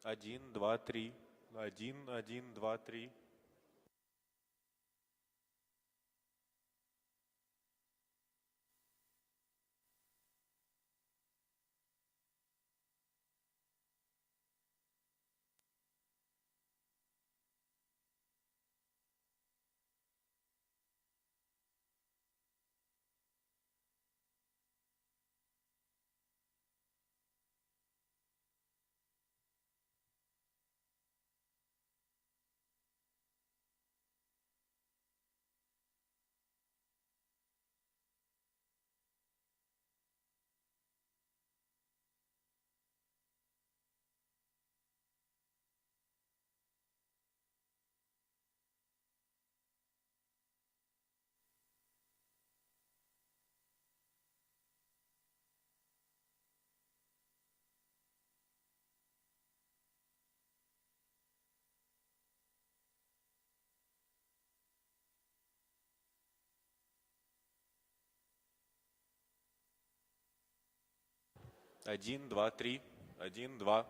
1, 2, 3. 1, 1, 2, 3. Один, два, три. 1, 2.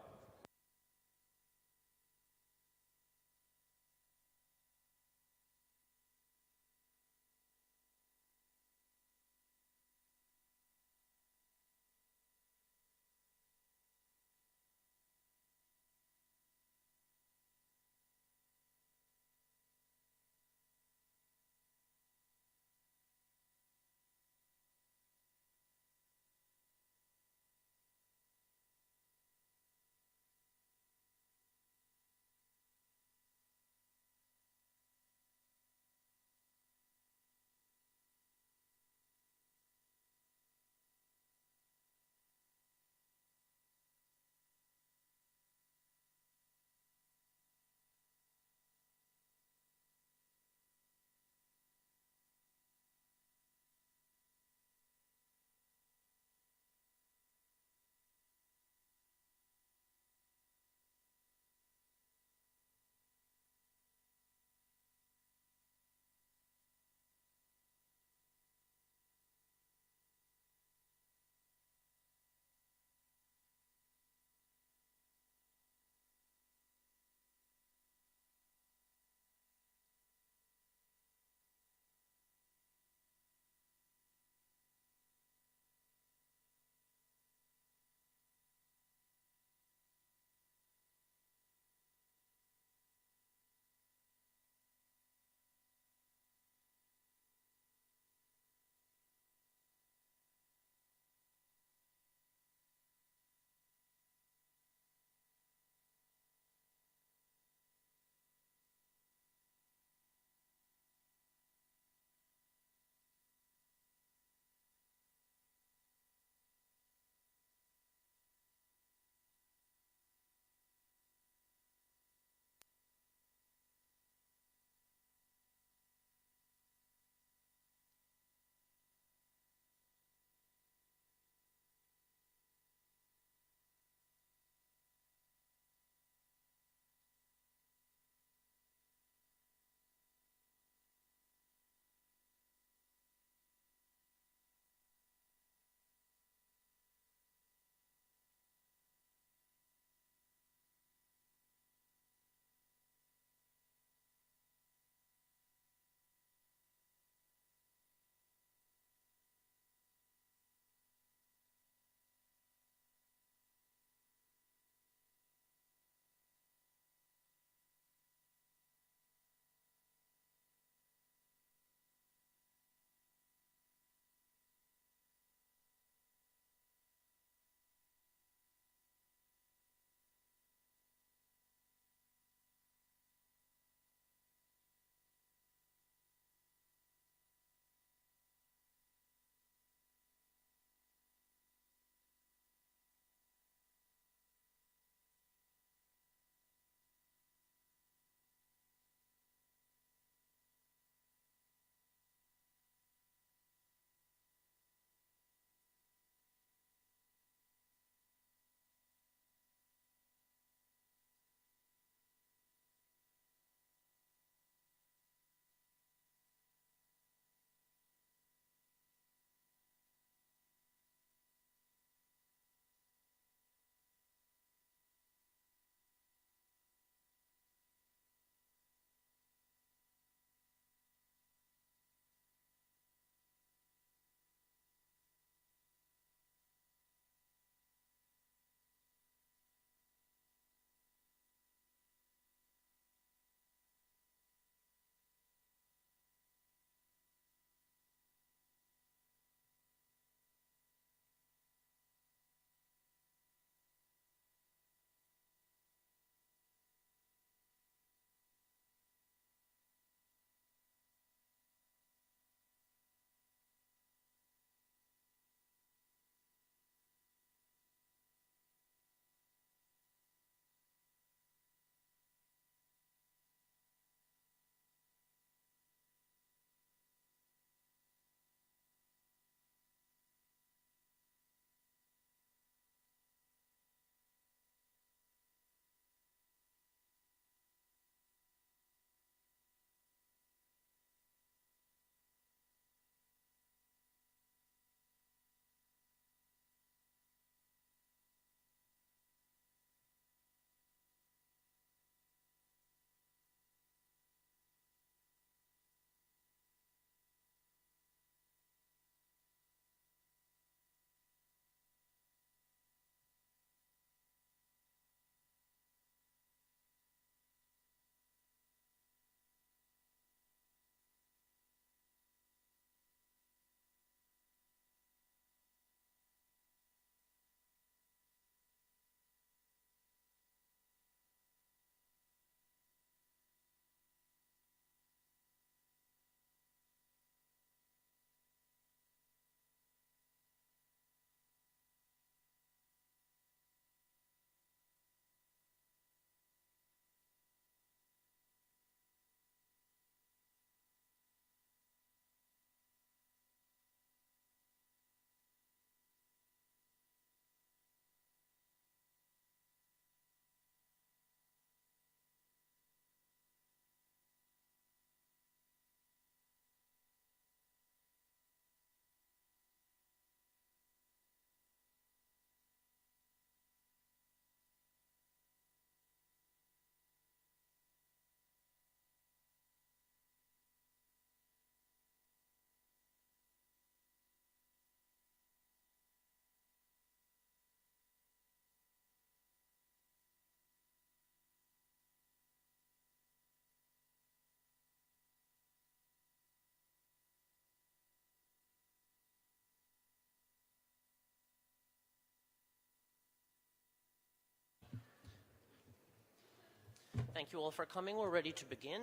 Thank you all for coming. We're ready to begin.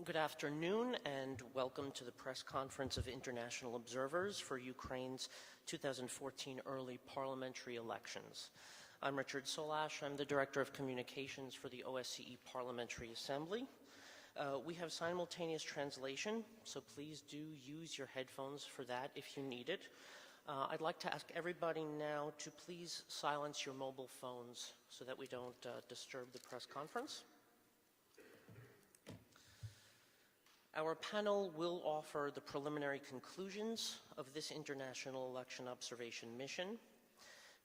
Good afternoon and welcome to the press conference of international observers for Ukraine's 2014 early parliamentary elections. I'm Richard Solash. I'm the Director of Communications for the OSCE Parliamentary Assembly. We have simultaneous translation, so please do use your headphones for that if you need it. I'd like to ask everybody now to please silence your mobile phones so that we don't disturb the press conference. Our panel will offer the preliminary conclusions of this international election observation mission.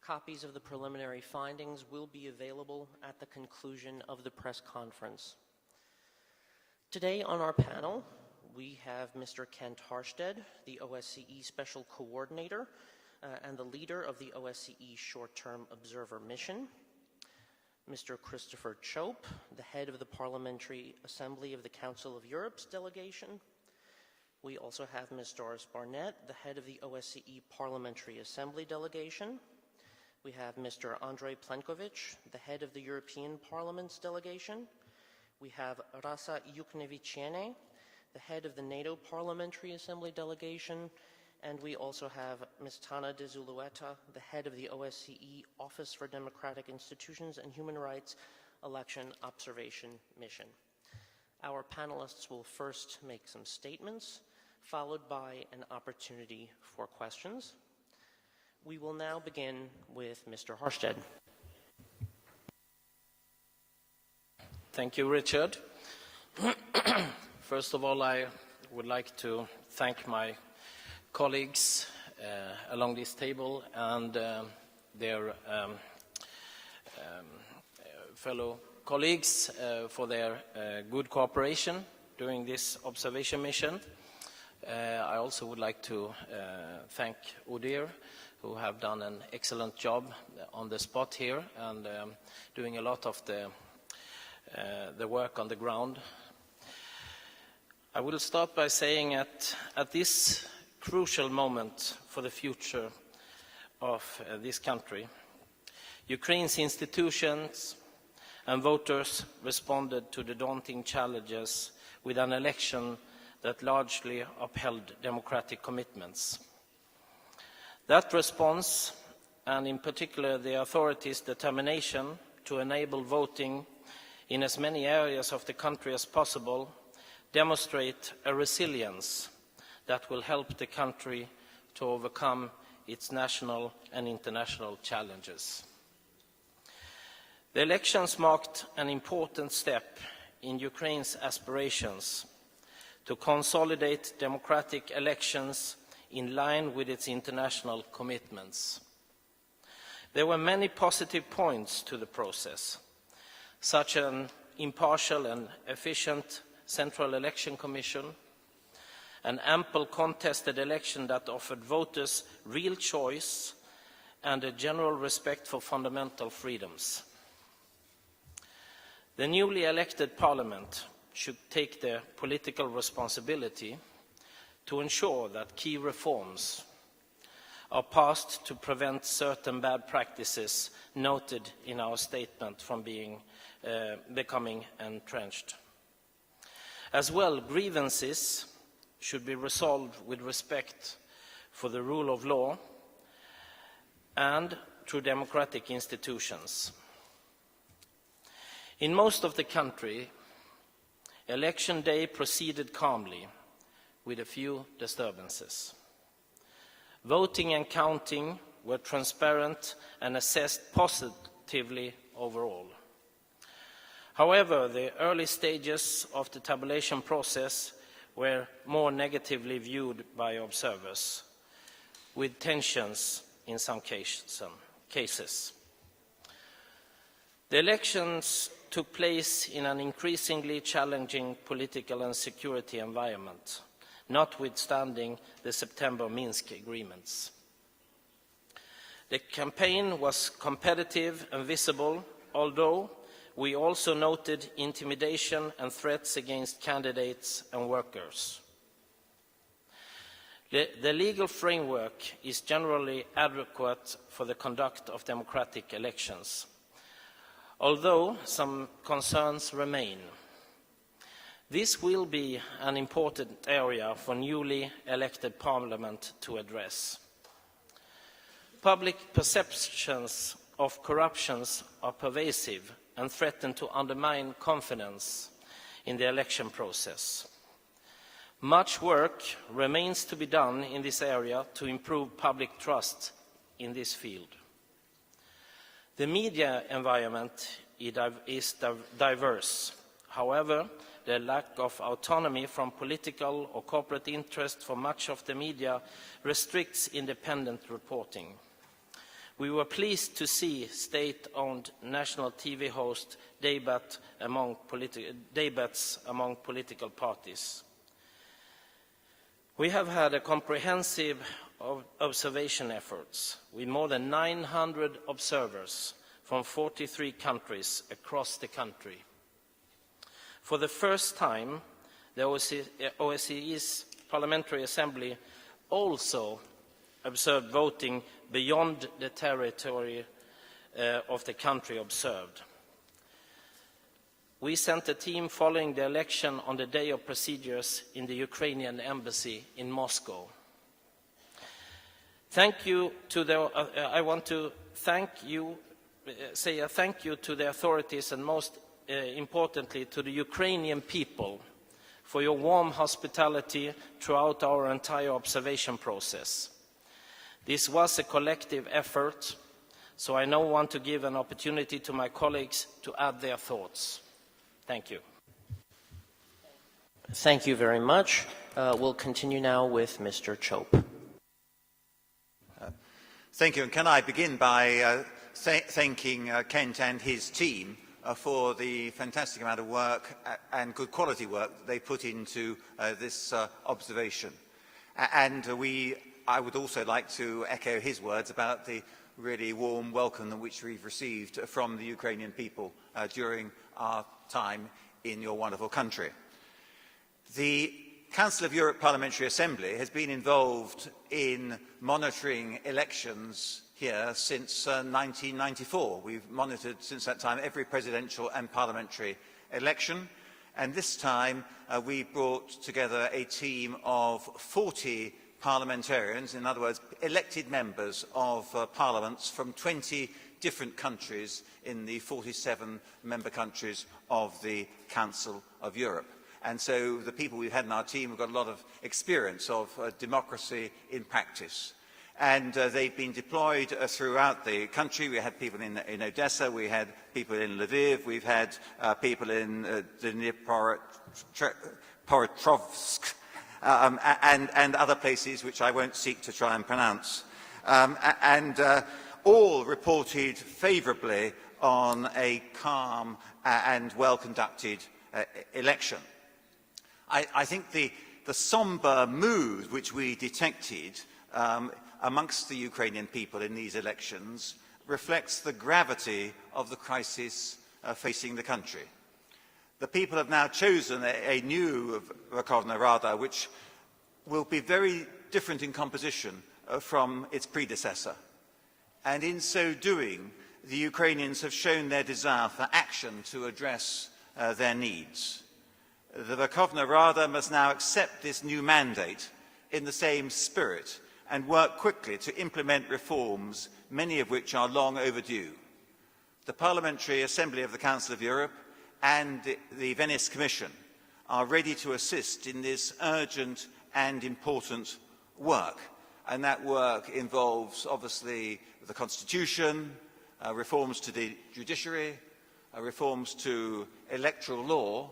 Copies of the preliminary findings will be available at the conclusion of the press conference. Today on our panel, we have Mr. Kent Harstead, the OSCE Special Coordinator and the leader of the OSCE Short-Term Observer Mission, Mr. Christopher Chope, the head of the Parliamentary Assembly of the Council of Europe's delegation. We also have Ms. Doris Barnett, the head of the OSCE Parliamentary Assembly delegation. We have Mr. Andrei Plenkovic, the head of the European Parliament's delegation. We have Rasa Yuknevichiene, the head of the NATO Parliamentary Assembly delegation. And we also have Ms. Tana de Zulueta, the head of the OSCE Office for Democratic Institutions and Human Rights Election Observation Mission. Our panelists will first make some statements, followed by an opportunity for questions. We will now begin with Mr. Harstead. Thank you, Richard. First of all, I would like to thank my colleagues along this table and their fellow colleagues for their good cooperation during this observation mission. I also would like to thank Udir, who have done an excellent job on the spot here and doing a lot of the work on the ground. I will start by saying at this crucial moment for the future of this country, Ukraine's institutions and voters responded to the daunting challenges with an election that largely upheld democratic commitments. That response, and in particular the authorities' determination to enable voting in as many areas of the country as possible, demonstrate a resilience that will help the country to overcome its national and international challenges. The elections marked an important step in Ukraine's aspirations to consolidate democratic elections in line with its international commitments. There were many positive points to the process, such as an impartial and efficient Central Election Commission, an ample contested election that offered voters real choice and a general respect for fundamental freedoms. The newly elected parliament should take their political responsibility to ensure that key reforms are passed to prevent certain bad practices noted in our statement from becoming entrenched. As well, grievances should be resolved with respect for the rule of law and through democratic institutions. In most of the country, election day proceeded calmly with a few disturbances. Voting and counting were transparent and assessed positively overall. However, the early stages of the tabulation process were more negatively viewed by observers, with tensions in some cases. The elections took place in an increasingly challenging political and security environment, notwithstanding the September Minsk agreements. The campaign was competitive and visible, although we also noted intimidation and threats against candidates and workers. The legal framework is generally adequate for the conduct of democratic elections, although some concerns remain. This will be an important area for newly elected Parliament to address. Public perceptions of corruption are pervasive and threaten to undermine confidence in the election process. Much work remains to be done in this area to improve public trust in this field. The media environment is diverse. However, the lack of autonomy from political or corporate interest for much of the media restricts independent reporting. We were pleased to see state-owned national TV host debates among political parties. We have had a comprehensive observation efforts with more than 900 observers from 43 countries across the country. For the first time, the OSCE's Parliamentary Assembly also observed voting beyond the territory of the country observed. We sent a team following the election on the day of procedures in the Ukrainian embassy in Moscow. I want to say a thank you to the authorities and most importantly to the Ukrainian people for your warm hospitality throughout our entire observation process. This was a collective effort, so I now want to give an opportunity to my colleagues to add their thoughts. Thank you. Thank you very much. We'll continue now with Mr. Chope. Thank you. And can I begin by thanking Kent and his team for the fantastic amount of work and good quality work that they put into this observation. And I would also like to echo his words about the really warm welcome which we've received from the Ukrainian people during our time in your wonderful country. The Council of Europe Parliamentary Assembly has been involved in monitoring elections here since 1994. We've monitored since that time every presidential and parliamentary election, and this time we brought together a team of 40 parliamentarians, in other words, elected members of parliaments from 20 different countries in the 47 member countries of the Council of Europe. And so the people we've had in our team have got a lot of experience of democracy in practice. And they've been deployed throughout the country. We had people in Odessa, we had people in Lviv, we've had people in Dnipropetrovsk, and other places which I won't seek to try and pronounce. All reported favourably on a calm and well-conducted election. I think the sombre mood which we detected amongst the Ukrainian people in these elections reflects the gravity of the crisis facing the country. The people have now chosen a new Verkhovna Rada which will be very different in composition from its predecessor. And in so doing, the Ukrainians have shown their desire for action to address their needs. The Verkhovna Rada must now accept this new mandate in the same spirit and work quickly to implement reforms, many of which are long overdue. The Parliamentary Assembly of the Council of Europe and the Venice Commission are ready to assist in this urgent and important work. And that work involves, obviously, the Constitution, reforms to the judiciary, reforms to electoral law,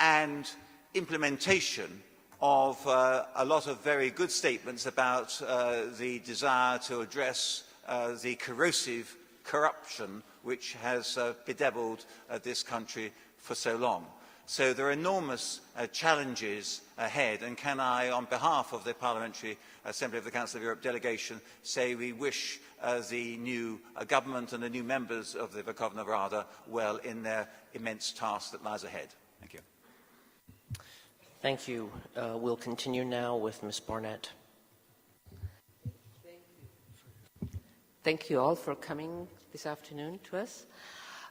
and implementation of a lot of very good statements about the desire to address the corrosive corruption which has bedeviled this country for so long. So there are enormous challenges ahead, and can I, on behalf of the Parliamentary Assembly of the Council of Europe delegation, say we wish the new government and the new members of the Verkhovna Rada well in their immense task that lies ahead. Thank you. Thank you. We'll continue now with Ms. Barnett. Thank you all for coming this afternoon to us.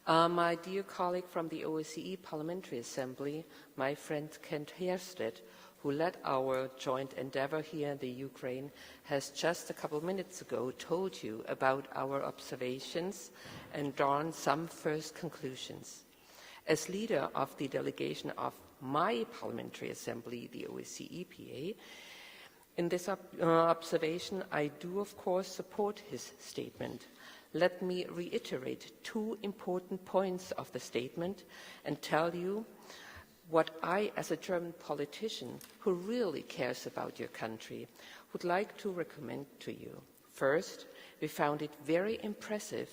My dear colleague from the OSCE Parliamentary Assembly, my friend Kent Hersted, who led our joint endeavor here in the Ukraine, has just a couple minutes ago told you about our observations and drawn some first conclusions. As leader of the delegation of my Parliamentary Assembly, the OSCE PA, in this observation, I do, of course, support his statement. Let me reiterate two important points of the statement and tell you what I, as a German politician who really cares about your country, would like to recommend to you. First, we found it very impressive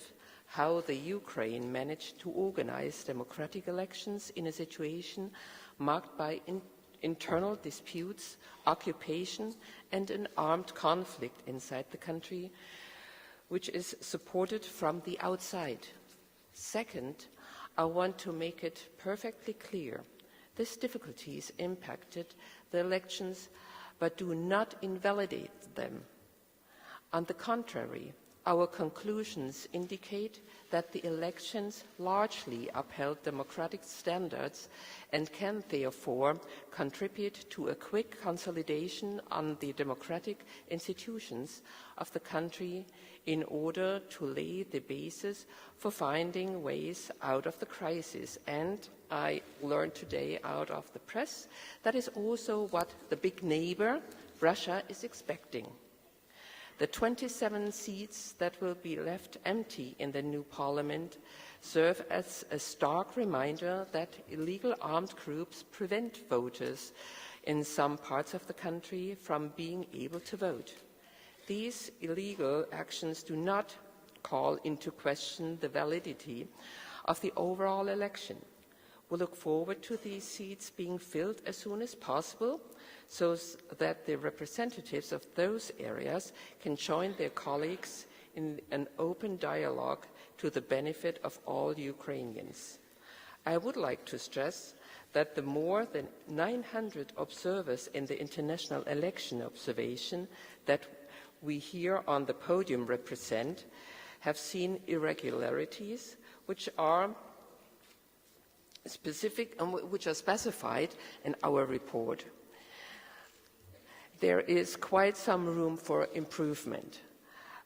how the Ukraine managed to organize democratic elections in a situation marked by internal disputes, occupation, and an armed conflict inside the country, which is supported from the outside. Second, I want to make it perfectly clear these difficulties impacted the elections but do not invalidate them. On the contrary, our conclusions indicate that the elections largely upheld democratic standards and can therefore contribute to a quick consolidation on the democratic institutions of the country in order to lay the basis for finding ways out of the crisis. And I learned today out of the press that is also what the big neighbor, Russia, is expecting. The 27 seats that will be left empty in the new parliament serve as a stark reminder that illegal armed groups prevent voters in some parts of the country from being able to vote. These illegal actions do not call into question the validity of the overall election. We look forward to these seats being filled as soon as possible so that the representatives of those areas can join their colleagues in an open dialogue to the benefit of all Ukrainians. I would like to stress that the more than 900 observers in the international election observation that we here on the podium represent have seen irregularities which are specified in our report. There is quite some room for improvement,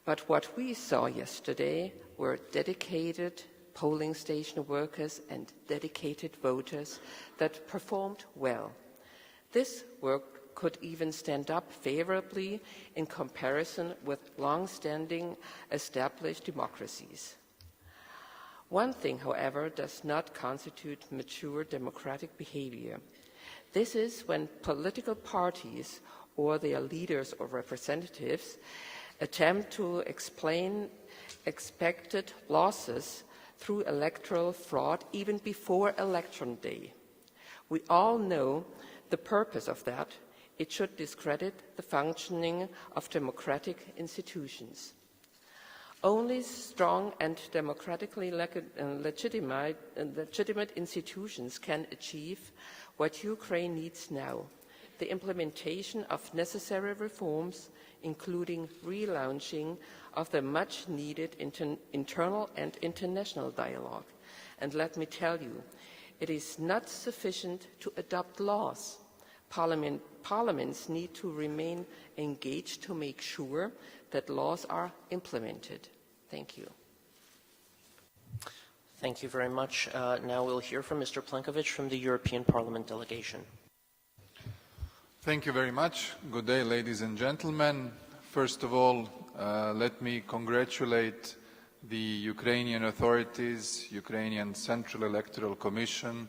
but what we saw yesterday were dedicated polling station workers and dedicated voters that performed well. This work could even stand up favorably in comparison with long-standing established democracies. One thing, however, does not constitute mature democratic behavior. This is when political parties or their leaders or representatives attempt to explain expected losses through electoral fraud even before election day. We all know the purpose of that. It should discredit the functioning of democratic institutions. Only strong and democratically legitimate institutions can achieve what Ukraine needs now: the implementation of necessary reforms, including relaunching of the much-needed internal and international dialogue. And let me tell you, it is not sufficient to adopt laws. Parliaments need to remain engaged to make sure that laws are implemented. Thank you. Thank you very much. Now we'll hear from Mr. Plenković from the European Parliament delegation. Thank you very much. Good day, ladies and gentlemen. First of all, let me congratulate the Ukrainian authorities, Ukrainian Central Electoral Commission,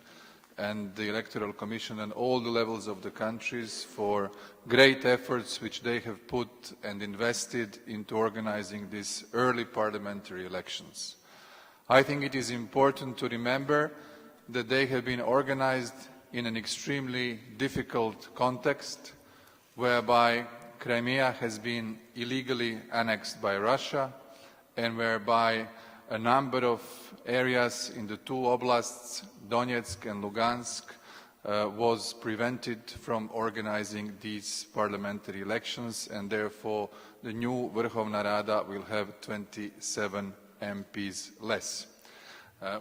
and the Electoral Commission and all the levels of the countries for great efforts which they have put and invested into organizing these early parliamentary elections. I think it is important to remember that they have been organized in an extremely difficult context, whereby Crimea has been illegally annexed by Russia, and whereby a number of areas in the two oblasts, Donetsk and Lugansk, was prevented from organizing these parliamentary elections, and therefore the new Verkhovna Rada will have 27 MPs less.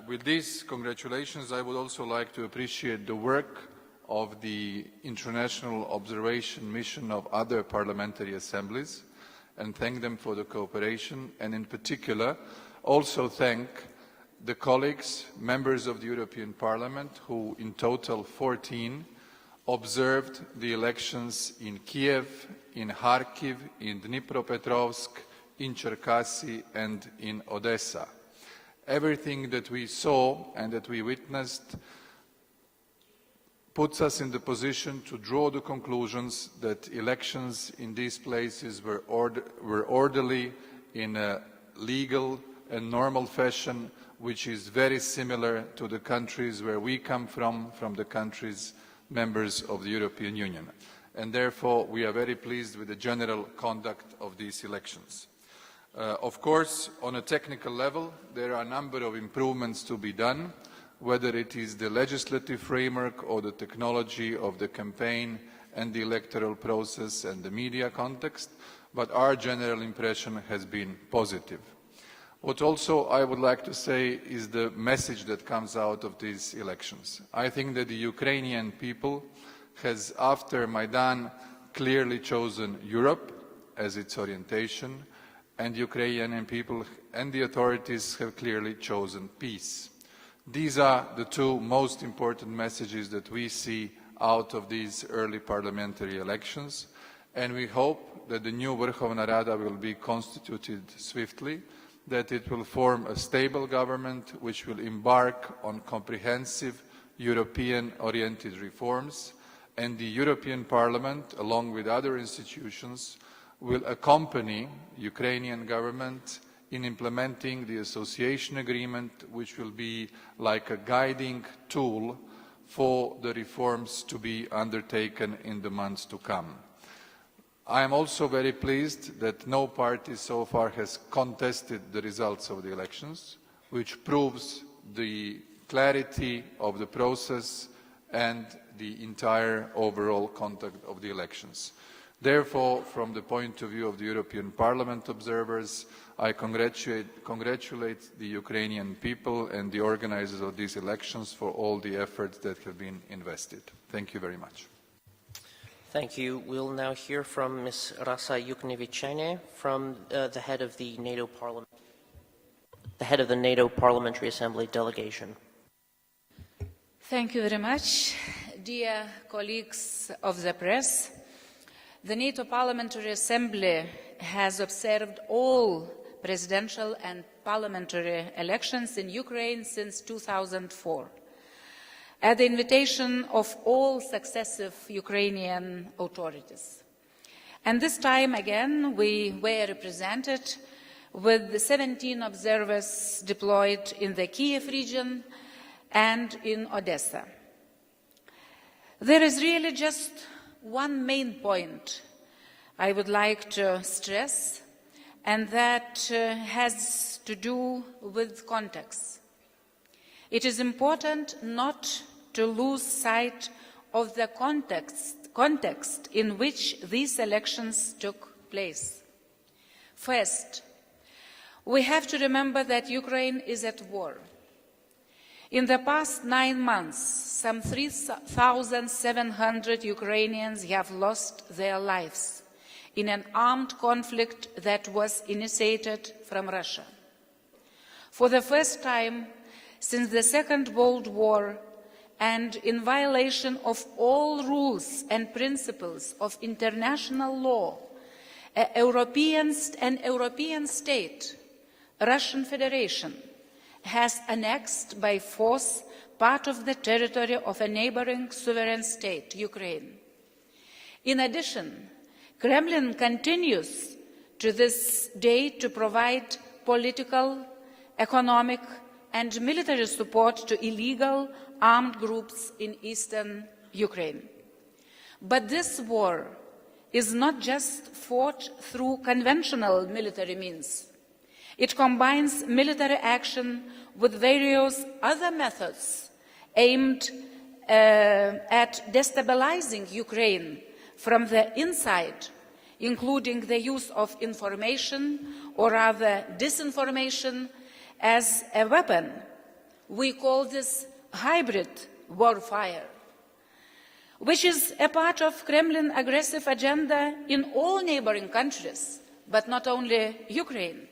With these congratulations, I would also like to appreciate the work of the International Observation Mission of other parliamentary assemblies and thank them for the cooperation, and in particular also thank the colleagues, members of the European Parliament, who in total 14 observed the elections in Kiev, in Kharkiv, in Dnipropetrovsk, in Cherkasy and in Odessa. Everything that we saw and that we witnessed puts us in the position to draw the conclusions that elections in these places were orderly in a legal and normal fashion, which is very similar to the countries where we come from the countries members of the European Union. And therefore, we are very pleased with the general conduct of these elections. Of course, on a technical level, there are a number of improvements to be done, whether it is the legislative framework or the technology of the campaign and the electoral process and the media context, but our general impression has been positive. What also I would like to say is the message that comes out of these elections. I think that the Ukrainian people has, after Maidan, clearly chosen Europe as its orientation, and Ukrainian people and the authorities have clearly chosen peace. These are the two most important messages that we see out of these early parliamentary elections, and we hope that the new Verkhovna Rada will be constituted swiftly, that it will form a stable government which will embark on comprehensive European-oriented reforms, and the European Parliament, along with other institutions, will accompany the Ukrainian government in implementing the association agreement, which will be like a guiding tool for the reforms to be undertaken in the months to come. I am also very pleased that no party so far has contested the results of the elections, which proves the clarity of the process and the entire overall conduct of the elections. Therefore, from the point of view of the European Parliament observers, I congratulate the Ukrainian people and the organizers of these elections for all the efforts that have been invested. Thank you very much. Thank you. We'll now hear from Ms. Rasa Yuknevichene, from the head of the NATO Parliamentary Assembly delegation. Thank you very much. Dear colleagues of the press, the NATO Parliamentary Assembly has observed all presidential and parliamentary elections in Ukraine since 2004, at the invitation of all successive Ukrainian authorities. And this time again, we were represented with the 17 observers deployed in the Kiev region and in Odessa. There is really just one main point I would like to stress, and that has to do with context. It is important not to lose sight of the context in which these elections took place. First, we have to remember that Ukraine is at war. In the past 9 months, some 3,700 Ukrainians have lost their lives in an armed conflict that was initiated from Russia. For the first time since the Second World War, and in violation of all rules and principles of international law, an European state, Russian Federation, has annexed by force part of the territory of a neighboring sovereign state, Ukraine. In addition, Kremlin continues to this day to provide political, economic, and military support to illegal armed groups in eastern Ukraine. But this war is not just fought through conventional military means. It combines military action with various other methods aimed at destabilizing Ukraine from the inside, including the use of information or rather disinformation as a weapon. We call this hybrid warfare, which is a part of Kremlin aggressive agenda in all neighboring countries, but not only Ukraine.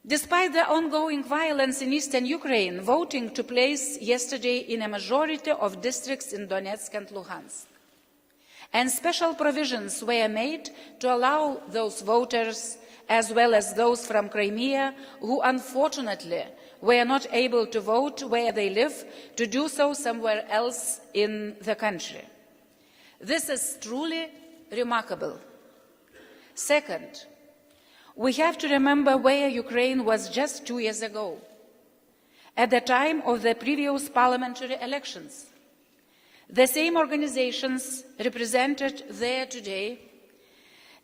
Despite the ongoing violence in eastern Ukraine, voting took place yesterday in a majority of districts in Donetsk and Luhansk. And special provisions were made to allow those voters, as well as those from Crimea, who unfortunately were not able to vote where they live, to do so somewhere else in the country. This is truly remarkable. Second, we have to remember where Ukraine was just 2 years ago, at the time of the previous parliamentary elections. The same organizations represented there today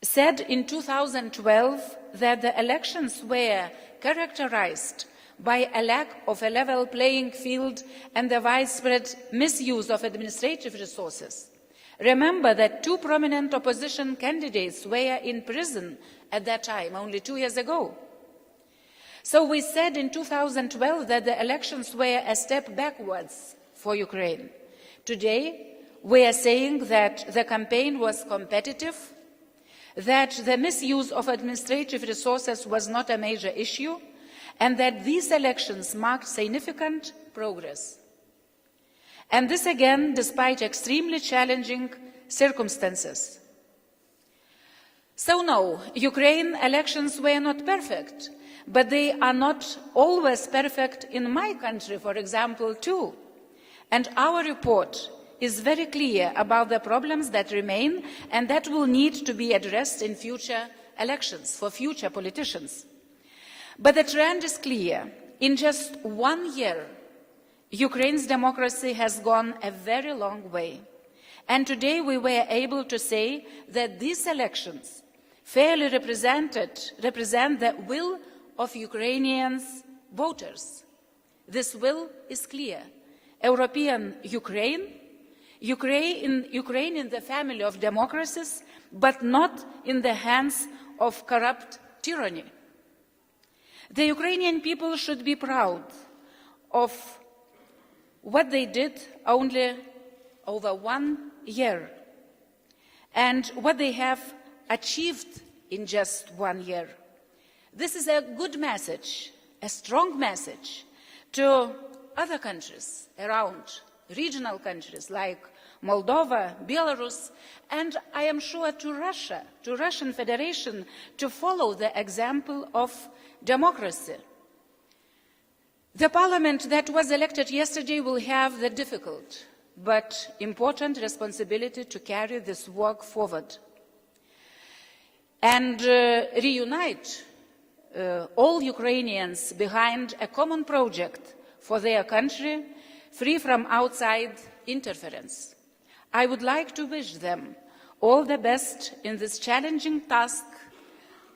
said in 2012 that the elections were characterized by a lack of a level playing field and the widespread misuse of administrative resources. Remember that 2 prominent opposition candidates were in prison at that time, only 2 years ago. So we said in 2012 that the elections were a step backwards for Ukraine. Today, we are saying that the campaign was competitive, that the misuse of administrative resources was not a major issue, and that these elections marked significant progress. And this again, despite extremely challenging circumstances. So no, Ukraine elections were not perfect, but they are not always perfect in my country, for example, too. And our report is very clear about the problems that remain and that will need to be addressed in future elections for future politicians. But the trend is clear. In just 1 year, Ukraine's democracy has gone a very long way. And today we were able to say that these elections fairly represent the will of Ukrainians voters. This will is clear. European Ukraine in the family of democracies, but not in the hands of corrupt tyranny. The Ukrainian people should be proud of what they did only over 1 year and what they have achieved in just 1 year. This is a good message, a strong message to other countries around, regional countries like Moldova, Belarus, and I am sure to Russia, to Russian Federation, to follow the example of democracy. The parliament that was elected yesterday will have the difficult but important responsibility to carry this work forward and reunite all Ukrainians behind a common project for their country, free from outside interference. I would like to wish them all the best in this challenging task.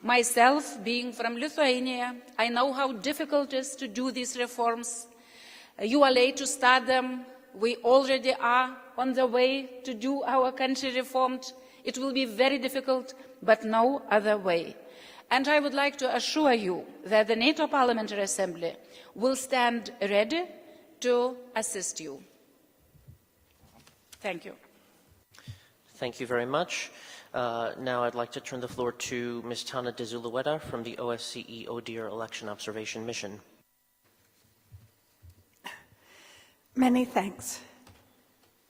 Myself, being from Lithuania, I know how difficult it is to do these reforms. You are late to start them. We already are on the way to do our country reformed. It will be very difficult, but no other way. And I would like to assure you that the NATO Parliamentary Assembly will stand ready to assist you. Thank you. Thank you very much. Now I'd like to turn the floor to Ms. Tana de Zulueta from the OSCE ODIHR Election Observation Mission. Many thanks,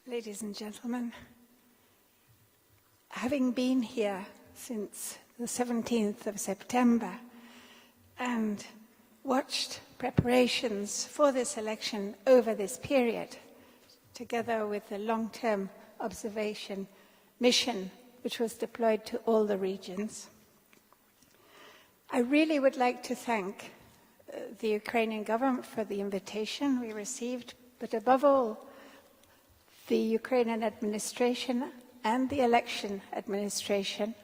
ladies and gentlemen. Having been here since the 17th of September and watched preparations for this election over this period, together with the long-term observation mission which was deployed to all the regions, I really would like to thank the Ukrainian government for the invitation we received, but above all, the Ukrainian administration and the election administration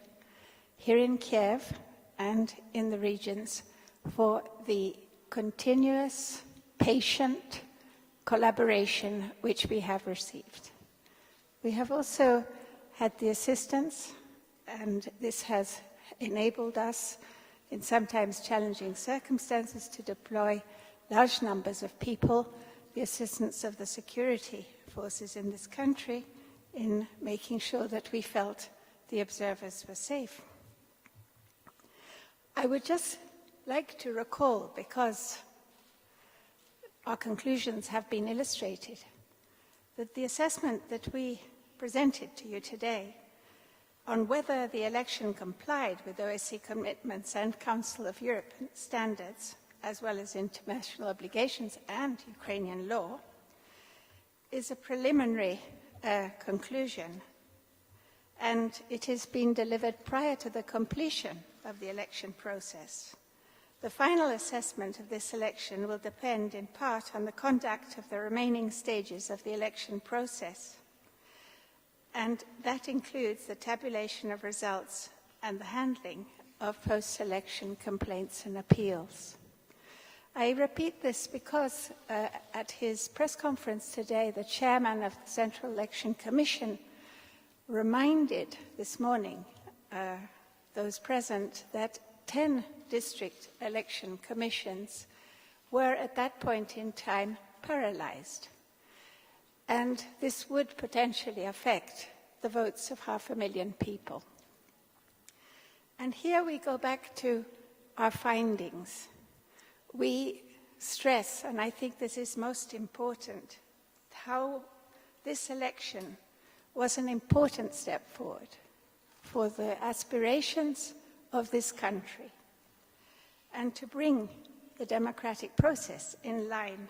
here in Kiev and in the regions for the continuous, patient, collaboration which we have received. We have also had the assistance, and this has enabled us in sometimes challenging circumstances to deploy large numbers of people, the assistance of the security forces in this country in making sure that we felt the observers were safe. I would just like to recall, because our conclusions have been illustrated, that the assessment that we presented to you today on whether the election complied with OSCE commitments and Council of Europe standards, as well as international obligations and Ukrainian law, is a preliminary conclusion, and it has been delivered prior to the completion of the election process. The final assessment of this election will depend in part on the conduct of the remaining stages of the election process, and that includes the tabulation of results and the handling of post-election complaints and appeals. I repeat this because at his press conference today, the chairman of the Central Election Commission reminded this morning those present that 10 district election commissions were at that point in time paralyzed. And this would potentially affect the votes of 500,000 people. And here we go back to our findings. We stress, and I think this is most important, how this election was an important step forward for the aspirations of this country and to bring the democratic process in line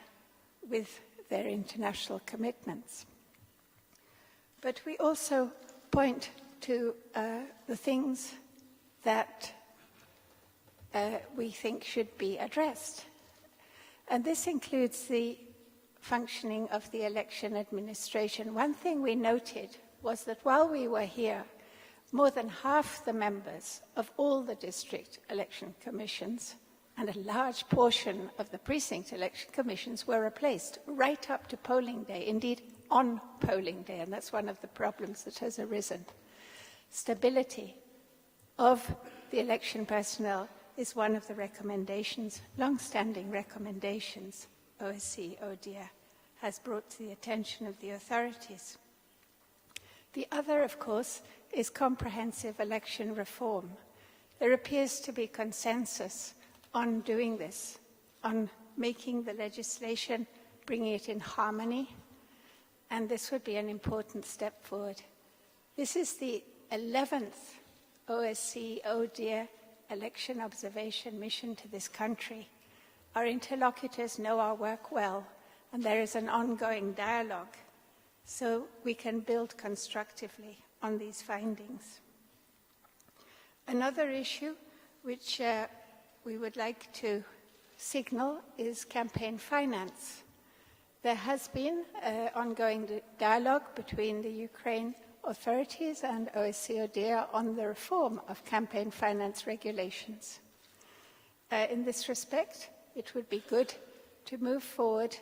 with their international commitments. But we also point to the things that we think should be addressed. And this includes the functioning of the election administration. One thing we noted was that while we were here, more than half the members of all the district election commissions and a large portion of the precinct election commissions were replaced right up to polling day, indeed on polling day, and that's one of the problems that has arisen. Stability of the election personnel is one of the recommendations, long-standing recommendations, OSCE ODIHR has brought to the attention of the authorities. The other, of course, is comprehensive election reform. There appears to be consensus on doing this, on making the legislation, bringing it in harmony, and this would be an important step forward. This is the 11th OSCE ODIHR election observation mission to this country. Our interlocutors know our work well, and there is an ongoing dialogue, so we can build constructively on these findings. Another issue which we would like to signal is campaign finance. There has been ongoing dialogue between the Ukraine authorities and OSCE ODIHR on the reform of campaign finance regulations. In this respect, it would be good to move forward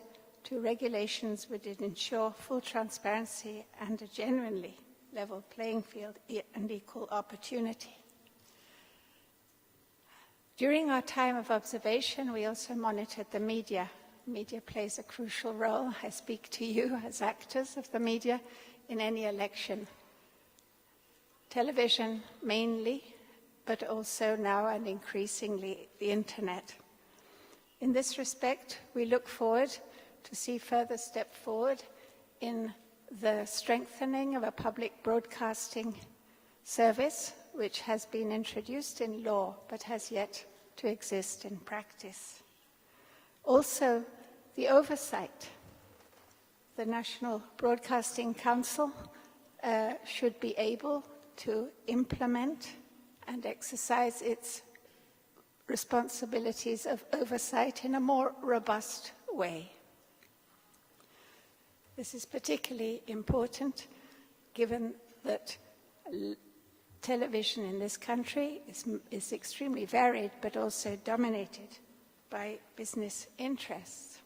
to regulations which would ensure full transparency and a genuinely level playing field and equal opportunity. During our time of observation, we also monitored the media. Media plays a crucial role. I speak to you as actors of the media in any election. Television mainly, but also now and increasingly the internet. In this respect, we look forward to see further step forward in the strengthening of a public broadcasting service which has been introduced in law but has yet to exist in practice. Also, the oversight. The National Broadcasting Council should be able to implement and exercise its responsibilities of oversight in a more robust way. This is particularly important given that television in this country is extremely varied but also dominated by business interests.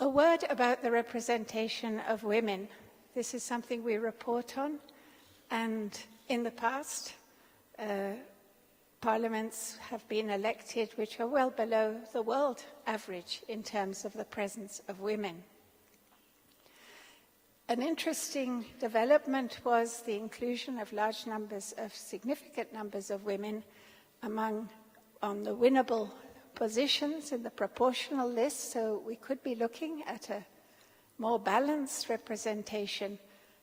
A word about the representation of women. This is something we report on, and in the past, parliaments have been elected which are well below the world average in terms of the presence of women. An interesting development was the inclusion of significant numbers of women on the winnable positions in the proportional list, so we could be looking at a more balanced representation,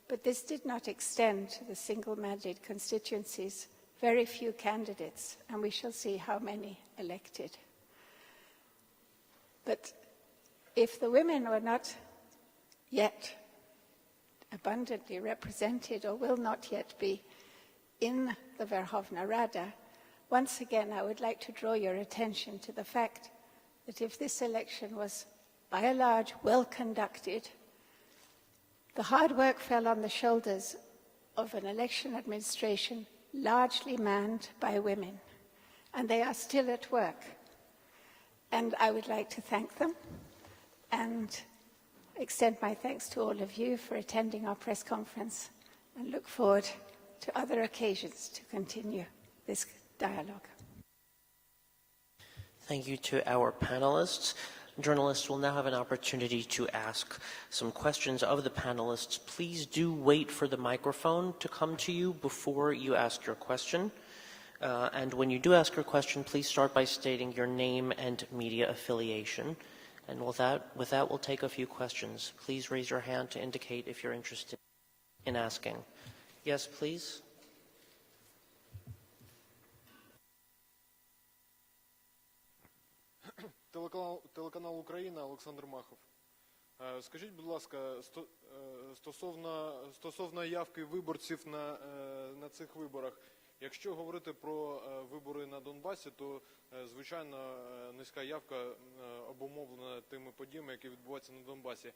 but this did not extend to the single mandate constituencies. Very few candidates, and we shall see how many elected. But if the women are not yet abundantly represented or will not yet be in the Verkhovna Rada, once again, I would like to draw your attention to the fact that if this election was, by and large, well conducted, the hard work fell on the shoulders of an election administration largely manned by women, and they are still at work. And I would like to thank them and extend my thanks to all of you for attending our press conference, and look forward to other occasions to continue this dialogue. Thank you to our panelists. Journalists will now have an opportunity to ask some questions of the panelists. Please do wait for the microphone to come to you before you ask your question. And when you do ask your question, please start by stating your name and media affiliation. And with that, we'll take a few questions. Please raise your hand to indicate if you're interested in asking. Yes, please. Телеканал «Україна», Олександр Махов. Скажіть, будь ласка, стосовно явки виборців на цих виборах, якщо говорити про вибори на Донбасі, то, звичайно, низька явка обумовлена тими подіями, які відбуваються на Донбасі.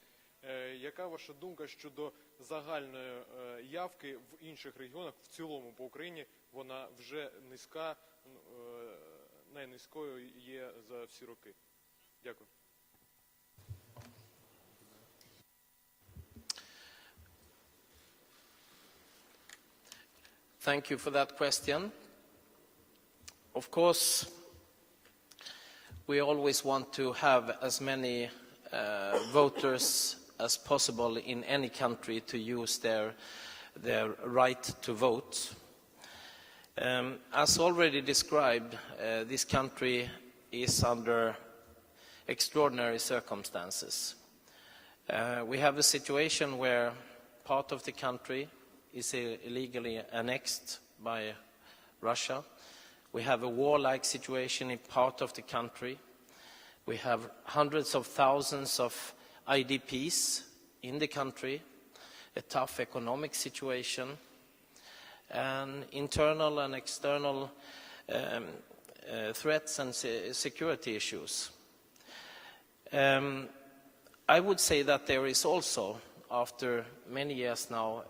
Яка ваша думка щодо загальної явки в інших регіонах, в цілому по Україні, вона вже низька, найнизькою є за всі роки? Дякую. Thank you for that question. Of course, we always want to have as many voters as possible in any country to use their right to vote. As already described, this country is under extraordinary circumstances. We have a situation where part of the country is illegally annexed by Russia. We have a warlike situation in part of the country. We have hundreds of thousands of IDPs in the country, a tough economic situation, and internal and external threats and security issues. I would say that there is also, after many years now,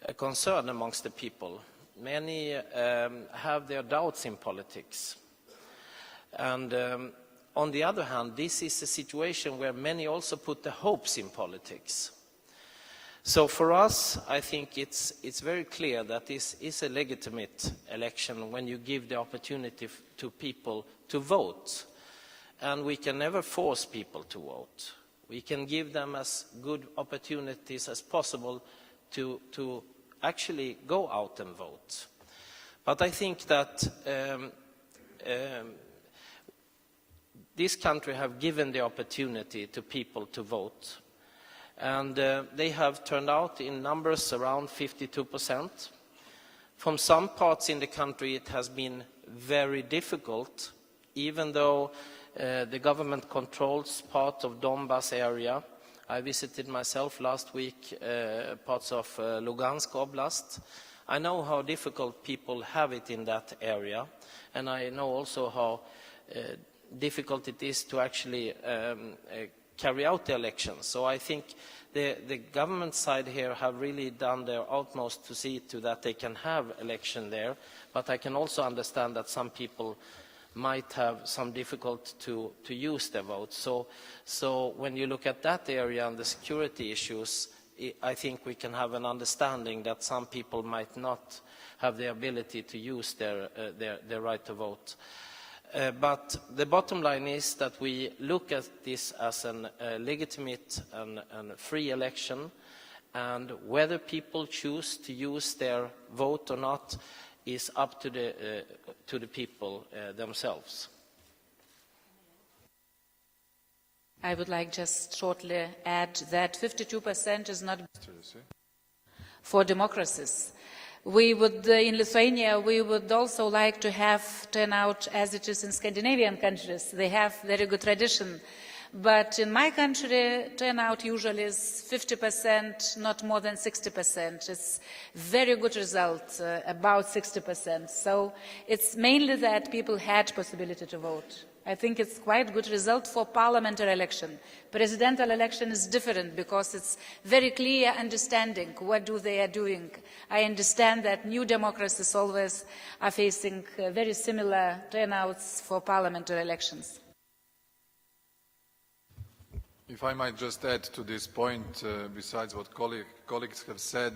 a concern amongst the people. Many have their doubts in politics. And on the other hand, this is a situation where many also put their hopes in politics. So for us, I think it's very clear that this is a legitimate election when you give the opportunity to people to vote. And we can never force people to vote. We can give them as good opportunities as possible to actually go out and vote. But I think that this country have given the opportunity to people to vote. And they have turned out in numbers around 52%. From some parts in the country it has been very difficult, even though the government controls part of Donbas area. I visited myself last week parts of Lugansk Oblast. I know how difficult people have it in that area, and I know also how difficult it is to actually carry out the elections. So I think the government side here have really done their utmost to see to that they can have election there, but I can also understand that some people might have some difficulty to use their vote. So when you look at that area and the security issues, I think we can have an understanding that some people might not have the ability to use their right to vote. But the bottom line is that we look at this as a legitimate and free election, and whether people choose to use their vote or not is up to the people themselves. I would like just shortly add that 52% is not for democracies. We would, in Lithuania, we would also like to have turnout as it is in Scandinavian countries. They have very good tradition. But in my country, turnout usually is 50%, not more than 60%. It's very good result, about 60%. So it's mainly that people had possibility to vote. I think it's quite good result for parliamentary election. Presidential election is different because it's very clear understanding what they are doing. I understand that new democracies always are facing very similar turnouts for parliamentary elections. If I might just add to this point, besides what colleagues have said,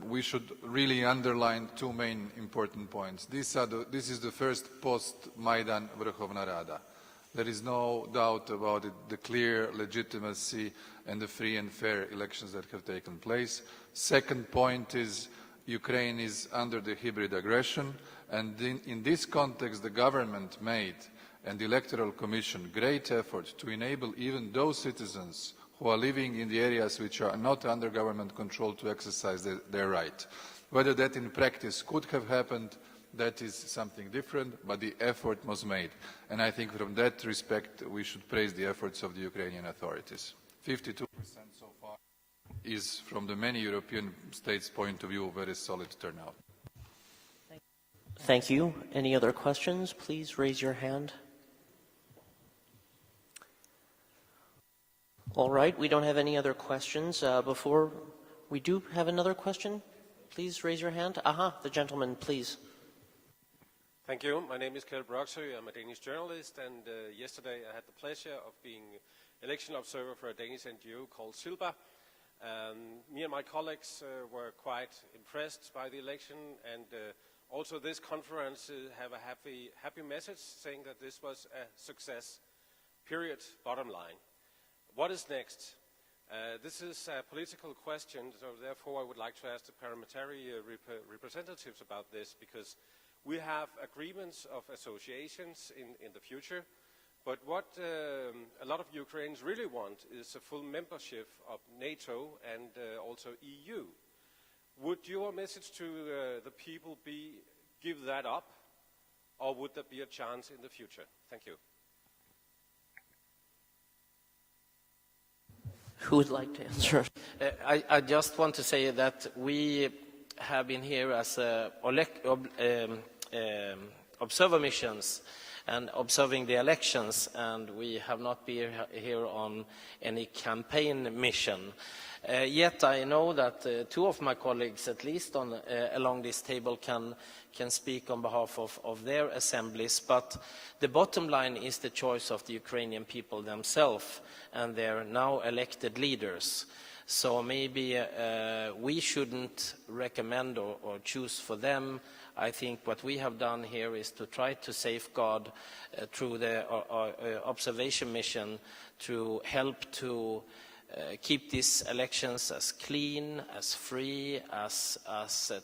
we should really underline two main important points. This is the first post-Maidan Vrhovna Rada. There is no doubt about it, the clear legitimacy and the free and fair elections that have taken place. Second point is Ukraine is under the hybrid aggression, and in this context the government made and the Electoral Commission great effort to enable even those citizens who are living in the areas which are not under government control to exercise their right. Whether that in practice could have happened, that is something different, but the effort was made. And I think from that respect, we should praise the efforts of the Ukrainian authorities. 52% so far is, from the many European states' point of view, a very solid turnout. Thank you. Any other questions? Please raise your hand. All right, we don't have any other questions. Before we do have another question, please raise your hand. Aha, the gentleman, please. Thank you. My name is Kjell Broksø. I'm a Danish journalist, and yesterday I had the pleasure of being election observer for a Danish NGO called Silba. Me and my colleagues were quite impressed by the election, and also this conference have a happy message saying that this was a success, period, bottom line. What is next? This is a political question, so therefore I would like to ask the parliamentary representatives about this, because we have agreements of associations in the future, but what a lot of Ukrainians really want is a full membership of NATO and also EU. Would your message to the people be give that up, or would there be a chance in the future? Thank you. Who would like to answer? I just want to say that we have been here as observer missions and observing the elections, and we have not been here on any campaign mission. Yet I know that two of my colleagues, at least along this table, can speak on behalf of their assemblies, but the bottom line is the choice of the Ukrainian people themselves and their now elected leaders. So maybe we shouldn't recommend or choose for them. I think what we have done here is to try to safeguard through the observation mission to help to keep these elections as clean, as free, as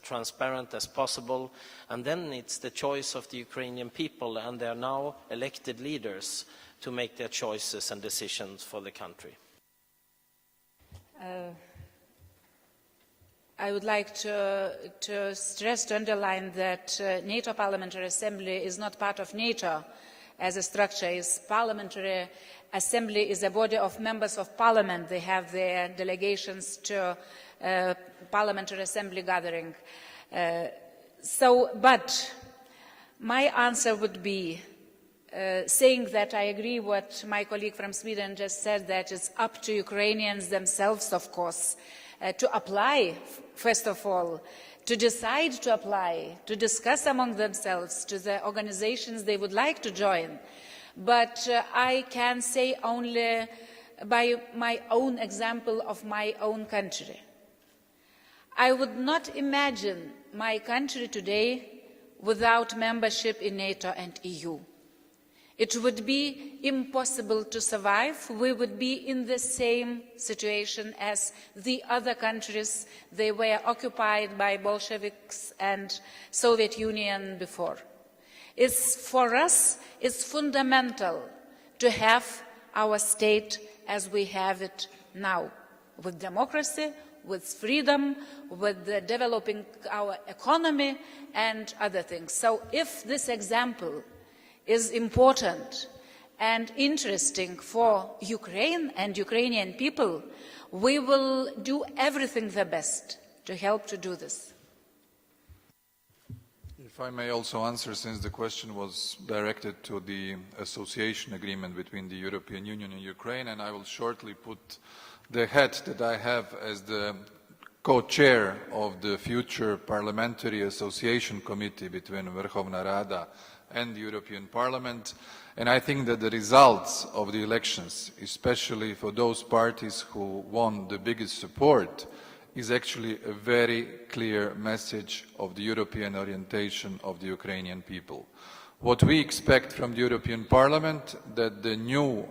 transparent as possible. And then it's the choice of the Ukrainian people and their now elected leaders to make their choices and decisions for the country. I would like to stress, to underline that NATO Parliamentary Assembly is not part of NATO as a structure. Its Parliamentary Assembly is a body of members of Parliament. They have their delegations to Parliamentary Assembly gathering. But my answer would be saying that I agree what my colleague from Sweden just said, that it's up to Ukrainians themselves, of course, to apply, first of all, to decide to apply, to discuss among themselves to the organizations they would like to join. But I can say only by my own example of my own country. I would not imagine my country today without membership in NATO and EU. It would be impossible to survive. We would be in the same situation as the other countries. They were occupied by Bolsheviks and Soviet Union before. For us, it's fundamental to have our state as we have it now, with democracy, with freedom, with developing our economy and other things. So if this example is important and interesting for Ukraine and Ukrainian people, we will do everything the best to help to do this. If I may also answer, since the question was directed to the association agreement between the European Union and Ukraine, and I will shortly put the hat that I have as the co-chair of the future Parliamentary Association Committee between Verkhovna Rada and the European Parliament. And I think that the results of the elections, especially for those parties who won the biggest support, is actually a very clear message of the European orientation of the Ukrainian people. What we expect from the European Parliament, that the new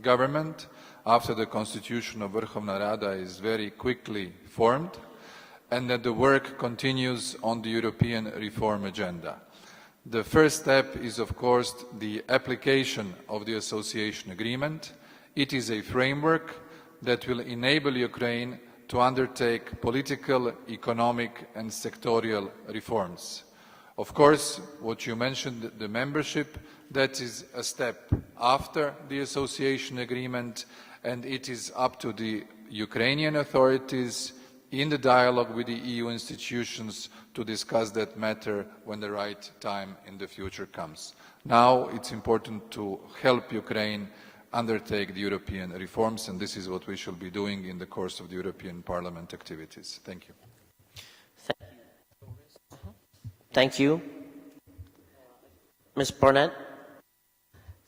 government, after the constitution of Verkhovna Rada is very quickly formed, and that the work continues on the European reform agenda. The first step is, of course, the application of the association agreement. It is a framework that will enable Ukraine to undertake political, economic and sectorial reforms. Of course, what you mentioned, the membership, that is a step after the association agreement, and it is up to the Ukrainian authorities in the dialogue with the EU institutions to discuss that matter when the right time in the future comes. Now it's important to help Ukraine undertake the European reforms, and this is what we shall be doing in the course of the European Parliament activities. Thank you. Thank you. Ms. Barnett?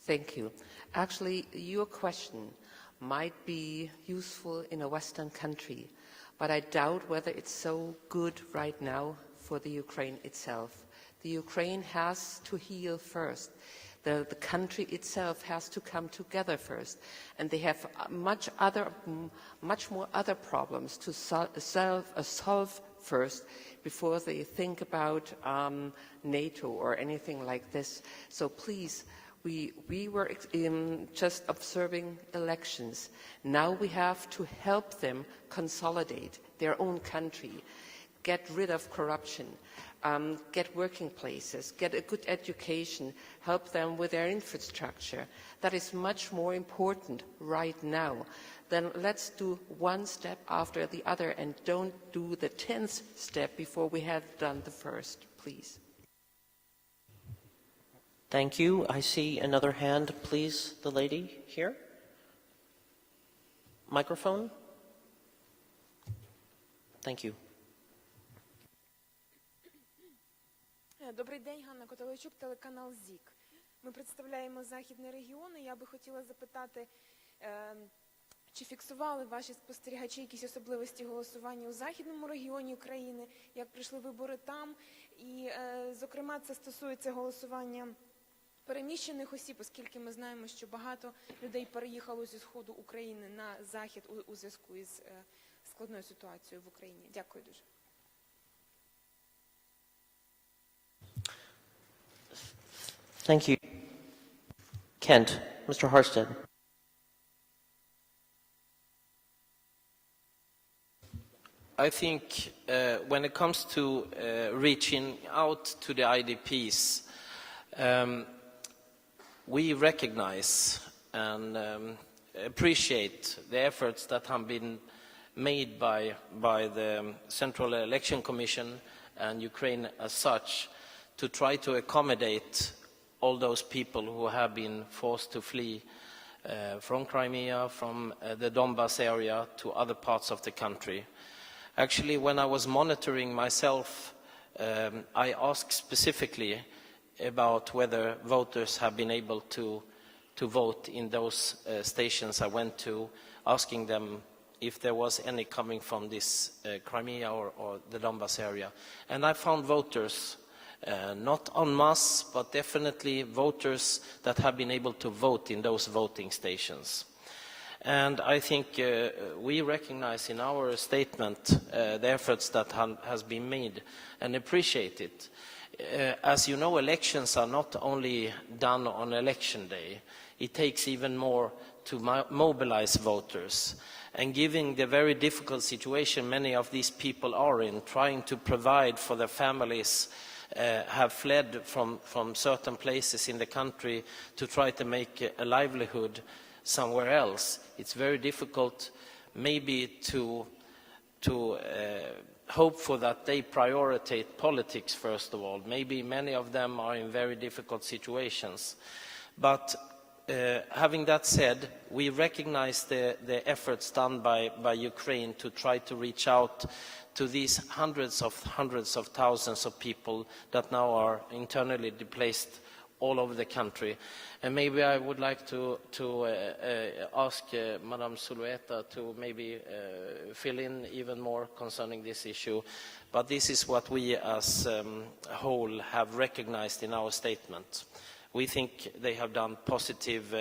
Thank you. Actually, your question might be useful in a Western country, but I doubt whether it's so good right now for the Ukraine itself. The Ukraine has to heal first. The country itself has to come together first, and they have much more other problems to solve first before they think about NATO or anything like this. So please, we were just observing elections. Now we have to help them consolidate their own country, get rid of corruption, get working places, get a good education, help them with their infrastructure. That is much more important right now. Then let's do one step after the other and don't do the 10th step before we have done the first, please. Thank you. I see another hand, please, the lady here. Microphone. Thank you. Добрий день, Ганна Котовичук, телеканал ЗІК. Ми представляємо західний регіон, і я би хотіла запитати, чи фіксували ваші спостерігачі якісь особливості голосування у західному регіоні України, як пройшли вибори там, і, зокрема, це стосується голосування переміщених осіб, оскільки ми знаємо, що багато людей переїхало зі сходу України на захід у зв'язку із складною ситуацією в Україні. Дякую дуже. Thank you. Kent, Mr. Harsted. I think when it comes to reaching out to the IDPs, we recognize and appreciate the efforts that have been made by the Central Election Commission and Ukraine as such to try to accommodate all those people who have been forced to flee from Crimea, from the Donbas area to other parts of the country. Actually, when I was monitoring myself, I asked specifically about whether voters have been able to vote in those stations I went to, asking them if there was any coming from this Crimea or the Donbas area. And I found voters, not en masse, but definitely voters that have been able to vote in those voting stations. And I think we recognize in our statement the efforts that has been made and appreciate it. As you know, elections are not only done on election day. It takes even more to mobilize voters. And given the very difficult situation many of these people are in, trying to provide for their families, have fled from certain places in the country to try to make a livelihood somewhere else, it's very difficult maybe to hope for that they prioritize politics first of all. Maybe many of them are in very difficult situations. But having that said, we recognize the efforts done by Ukraine to try to reach out to these hundreds of thousands of people that now are internally displaced all over the country. And maybe I would like to ask Madame Zulueta to maybe fill in even more concerning this issue. But this is what we as a whole have recognized in our statement. We think they have done positive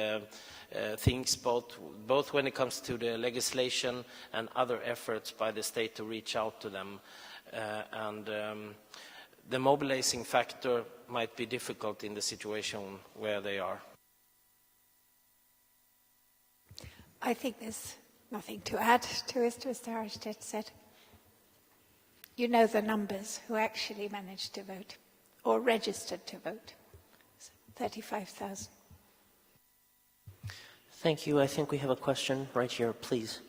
things, both when it comes to the legislation and other efforts by the state to reach out to them. The mobilizing factor might be difficult in the situation where they are. I think there's nothing to add to what Mr. Arstedt said. You know the numbers who actually managed to vote or registered to vote. 35,000. Thank you. I think we have a question right here, please.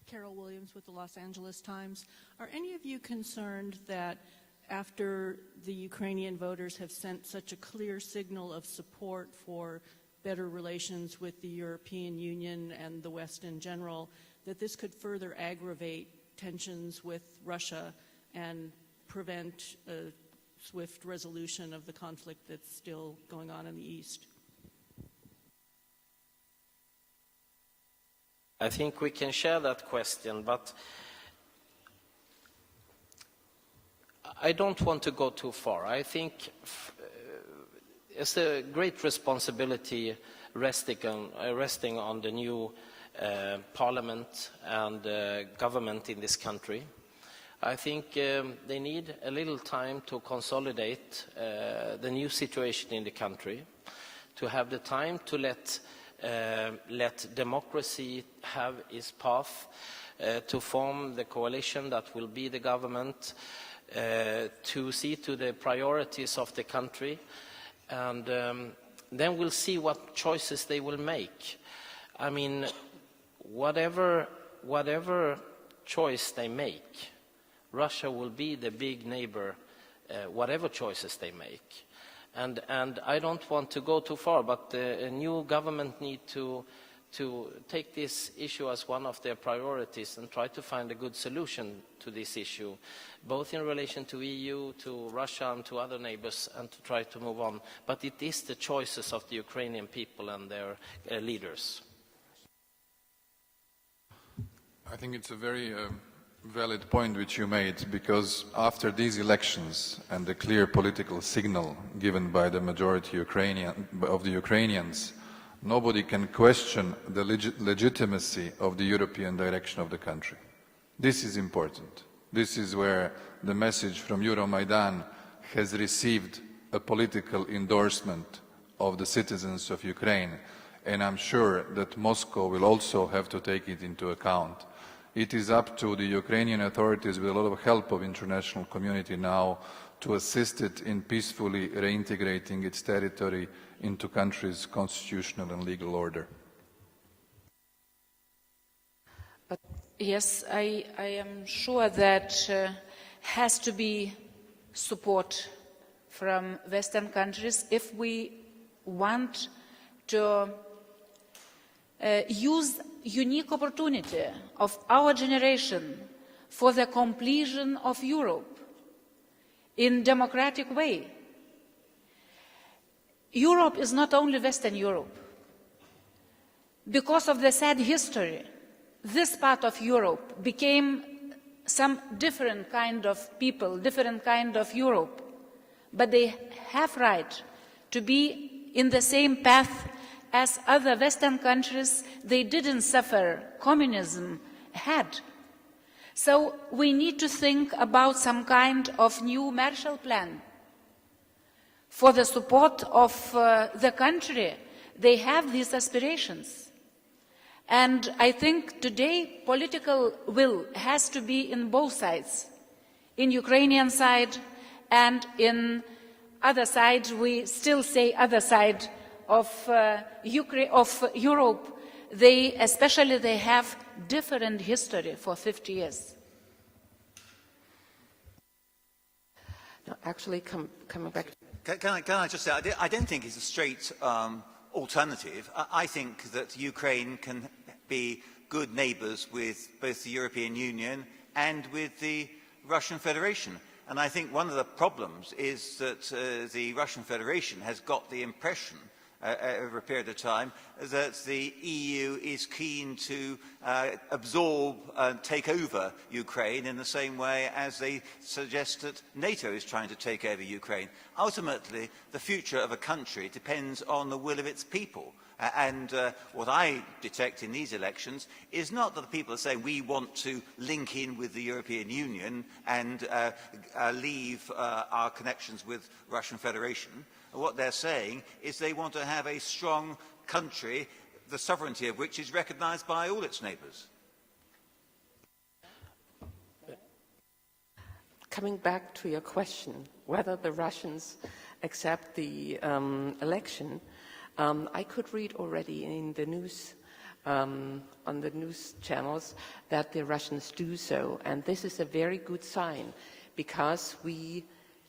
Carol Williams with the Los Angeles Times. Are any of you concerned that after the Ukrainian voters have sent such a clear signal of support for better relations with the European Union and the West in general, that this could further aggravate tensions with Russia and prevent a swift resolution of the conflict that's still going on in the East? I think we can share that question, but I don't want to go too far. I think it's a great responsibility resting on the new parliament and government in this country. I think they need a little time to consolidate the new situation in the country, to have the time to let democracy have its path, to form the coalition that will be the government, to see to the priorities of the country, and then we'll see what choices they will make. I mean, whatever choice they make, Russia will be the big neighbor, whatever choices they make. And I don't want to go too far, but the new government need to take this issue as one of their priorities and try to find a good solution to this issue, both in relation to EU, to Russia, and to other neighbors, and to try to move on. But it is the choices of the Ukrainian people and their leaders. I think it's a very valid point which you made, because after these elections and the clear political signal given by the majority of the Ukrainians, nobody can question the legitimacy of the European direction of the country. This is important. This is where the message from Euromaidan has received a political endorsement of the citizens of Ukraine, and I'm sure that Moscow will also have to take it into account. It is up to the Ukrainian authorities, with a lot of help of international community now, to assist it in peacefully reintegrating its territory into country's constitutional and legal order. But yes, I am sure that has to be support from Western countries if we want to use unique opportunity of our generation for the completion of Europe in democratic way. Europe is not only Western Europe. Because of the sad history, this part of Europe became some different kind of people, different kind of Europe. But they have right to be in the same path as other Western countries. They didn't suffer communism had. So we need to think about some kind of new Marshall Plan for the support of the country. They have these aspirations. And I think today political will has to be in both sides, in Ukrainian side and in other side. We still say other side of Europe. They have different history for 50 years. No, actually, coming back. Can I just say, I don't think it's a straight alternative. I think that Ukraine can be good neighbours with both the European Union and with the Russian Federation. And I think one of the problems is that the Russian Federation has got the impression over a period of time that the EU is keen to absorb and take over Ukraine in the same way as they suggest that NATO is trying to take over Ukraine. Ultimately, the future of a country depends on the will of its people. And what I detect in these elections is not that the people are saying we want to link in with the European Union and leave our connections with Russian Federation. What they're saying is they want to have a strong country, the sovereignty of which is recognised by all its neighbours. Coming back to your question, whether the Russians accept the election, I could read already in the news, on the news channels, that the Russians do so. And this is a very good sign, because we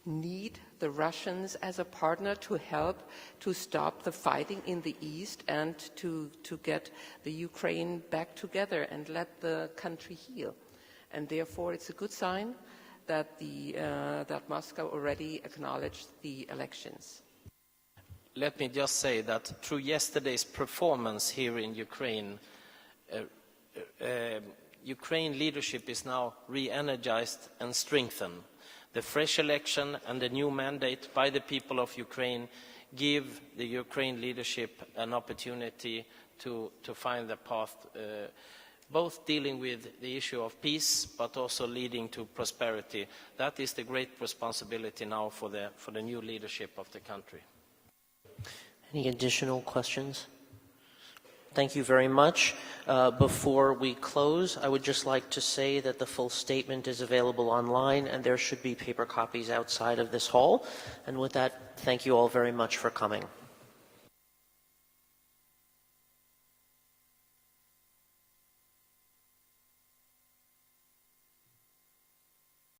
need the Russians as a partner to help to stop the fighting in the east and to get the Ukraine back together and let the country heal. And therefore it's a good sign that that Moscow already acknowledged the elections. Let me just say that through yesterday's performance here in Ukraine, Ukraine leadership is now re-energized and strengthened. The fresh election and the new mandate by the people of Ukraine give the Ukraine leadership an opportunity to find the path, both dealing with the issue of peace, but also leading to prosperity. That is the great responsibility now for the new leadership of the country. Any additional questions? Thank you very much. Before we close, I would just like to say that the full statement is available online, and there should be paper copies outside of this hall. And with that, thank you all very much for coming.